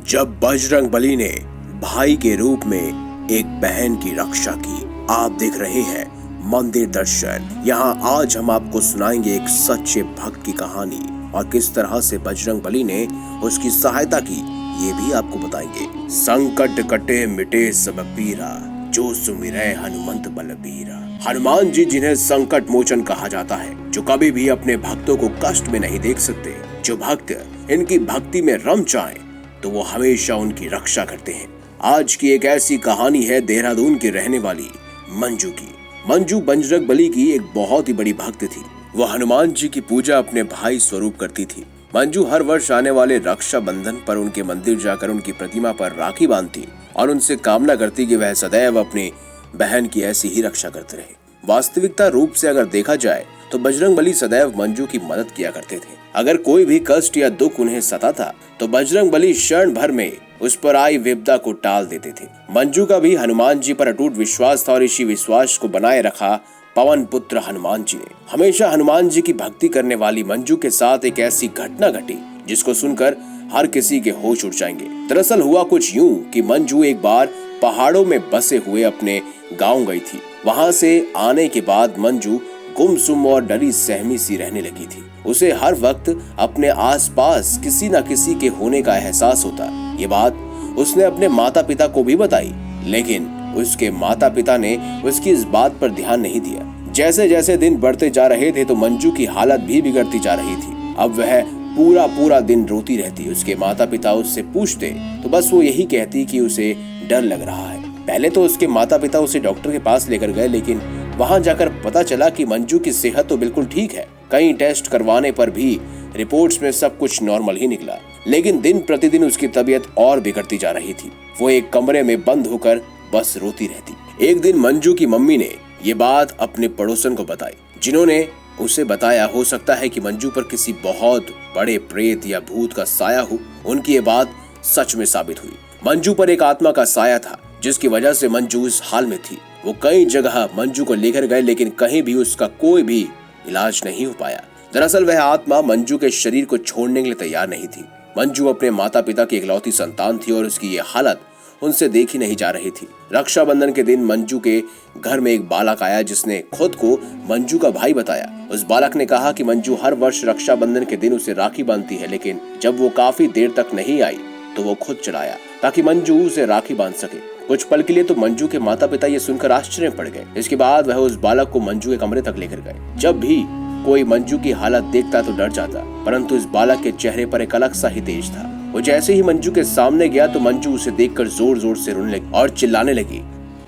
जब बजरंगबली ने भाई के रूप में एक बहन की रक्षा की। आप देख रहे हैं मंदिर दर्शन। यहाँ आज हम आपको सुनाएंगे एक सच्चे भक्त की कहानी और किस तरह से बजरंगबली ने उसकी सहायता की, ये भी आपको बताएंगे। संकट कटे मिटे सब पीरा, जो सुमिरै हनुमंत बलबीरा। हनुमान जी जिन्हें संकट मोचन कहा जाता है, जो कभी भी अपने भक्तों को कष्ट में नहीं देख सकते। जो भक्त इनकी भक्ति में रम जाएं, तो वो हमेशा उनकी रक्षा करते हैं। आज की एक ऐसी कहानी है देहरादून की रहने वाली मंजू की। मंजू बजरंगबली की एक बहुत ही बड़ी भक्त थी। वो हनुमान जी की पूजा अपने भाई स्वरूप करती थी। मंजू हर वर्ष आने वाले रक्षा बंधन पर उनके मंदिर जाकर उनकी प्रतिमा पर राखी बांधती और उनसे कामना करती कि वह सदैव अपनी बहन की ऐसी ही रक्षा करते रहे। वास्तविकता रूप से अगर देखा जाए तो बजरंगबली सदैव मंजू की मदद किया करते थे। अगर कोई भी कष्ट या दुख उन्हें सताता तो बजरंगबली क्षण भर में उस पर आई विपदा को टाल देते थे। मंजू का भी हनुमान जी पर अटूट विश्वास था और इसी विश्वास को बनाए रखा पवन पुत्र हनुमान जी ने। हमेशा हनुमान जी की भक्ति करने वाली मंजू के साथ एक ऐसी घटना घटी जिसको सुनकर हर किसी के होश उड़ जाएंगे। दरअसल हुआ कुछ यूं कि मंजू एक बार पहाड़ों में बसे हुए अपने गांव गई थी। वहां से आने के बाद मंजू गुमसुम और डरी सहमी सी रहने लगी थी। उसे हर वक्त अपने आसपास किसी न किसी के होने का एहसास होता। ये बात उसने अपने माता पिता को भी बताई, लेकिन उसके माता पिता ने उसकी इस बात पर ध्यान नहीं दिया। जैसे जैसे दिन बढ़ते जा रहे थे तो मंजू की हालत भी बिगड़ती जा रही थी। अब वह पूरा पूरा दिन रोती रहती। उसके माता पिता उससे पूछते तो बस वो यही कहती कि उसे डर लग रहा है। पहले तो उसके माता पिता उसे डॉक्टर के पास लेकर गए, लेकिन वहां जाकर पता चला कि मंजू की सेहत तो बिल्कुल ठीक है। कई टेस्ट करवाने पर भी रिपोर्ट्स में सब कुछ नॉर्मल ही निकला, लेकिन दिन प्रतिदिन उसकी तबीयत और बिगड़ती जा रही थी। वो एक कमरे में बंद होकर बस रोती रहती। एक दिन मंजू की मम्मी ने ये बात अपने पड़ोसन को बताई, जिन्होंने उसे बताया हो सकता है कि मंजू पर किसी बहुत बड़े प्रेत या भूत का साया हो। उनकी ये बात सच में साबित हुई। मंजू पर एक आत्मा का साया था, जिसकी वजह से मंजू इस हाल में थी। वो कई जगह मंजू को लेकर गए, लेकिन कहीं भी उसका कोई भी इलाज नहीं हो पाया। दरअसल वह आत्मा मंजू के शरीर को छोड़ने के लिए तैयार नहीं थी। मंजू अपने माता पिता की इकलौती संतान थी और उसकी ये हालत उनसे देखी नहीं जा रही थी। रक्षाबंधन के दिन मंजू के घर में एक बालक आया, जिसने खुद को मंजू का भाई बताया। उस बालक ने कहा कि मंजू हर वर्ष रक्षाबंधन के दिन उसे राखी बांधती है, लेकिन जब वो काफी देर तक नहीं आई तो वो खुद चला आया ताकि मंजू उसे राखी बांध सके। कुछ पल के लिए तो मंजू के माता पिता ये सुनकर आश्चर्य पड़ गए। इसके बाद वह उस बालक को मंजू के कमरे तक लेकर गए। जब भी कोई मंजू की हालत देखता तो डर जाता, परंतु इस बालक के चेहरे पर एक अलग सा ही तेज था। वो जैसे ही मंजू के सामने गया तो मंजू उसे देखकर जोर जोर से रोने लगी और चिल्लाने लगी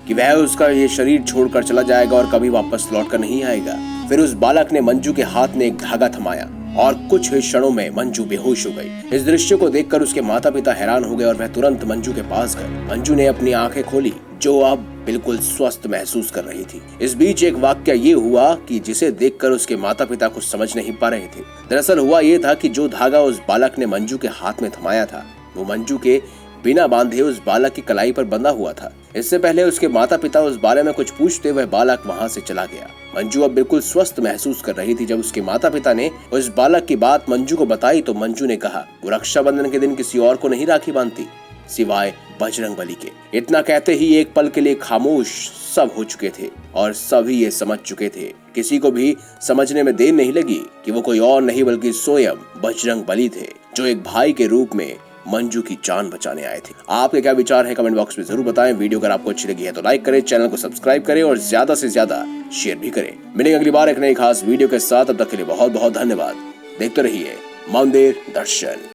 कि वह उसका ये शरीर छोड़कर चला जाएगा और कभी वापस लौटकर नहीं आएगा। फिर उस बालक ने मंजू के हाथ में एक धागा थमाया और कुछ ही क्षणों में मंजू बेहोश हो गई। इस दृश्य को देखकर उसके माता पिता हैरान हो गए और वह तुरंत मंजू के पास गए। मंजू ने अपनी आंखें खोली, जो अब बिल्कुल स्वस्थ महसूस कर रही थी। इस बीच एक वाक्य ये हुआ कि जिसे देखकर उसके माता पिता कुछ समझ नहीं पा रहे थे। दरअसल हुआ ये था कि जो धागा उस बालक ने मंजू के हाथ में थमाया था, वो मंजू के बिना बांधे उस बालक की कलाई पर बंधा हुआ था। इससे पहले उसके माता पिता उस बारे में कुछ पूछते वह बालक वहां से चला गया। मंजू अब बिल्कुल स्वस्थ महसूस कर रही थी। जब उसके माता पिता ने उस बालक की बात मंजू को बताई तो मंजू ने कहा वो रक्षाबंधन के दिन किसी और को नहीं राखी बांधती सिवाय बजरंगबली के। इतना कहते ही एक पल के लिए खामोश सब हो चुके थे और सभी ये समझ चुके थे। किसी को भी समझने में देर नहीं लगी कि वो कोई और नहीं बल्कि स्वयं बजरंगबली थे, जो एक भाई के रूप में मंजू की जान बचाने आए थे। आपके क्या विचार है कमेंट बॉक्स में जरूर बताएं। वीडियो अगर आपको अच्छी लगी है तो लाइक करें, चैनल को सब्सक्राइब करें और ज्यादा से ज्यादा शेयर भी करें। मिलेंगे अगली बार एक नई खास वीडियो के साथ। अब तक के लिए बहुत बहुत धन्यवाद। देखते रहिए मंदिर दर्शन।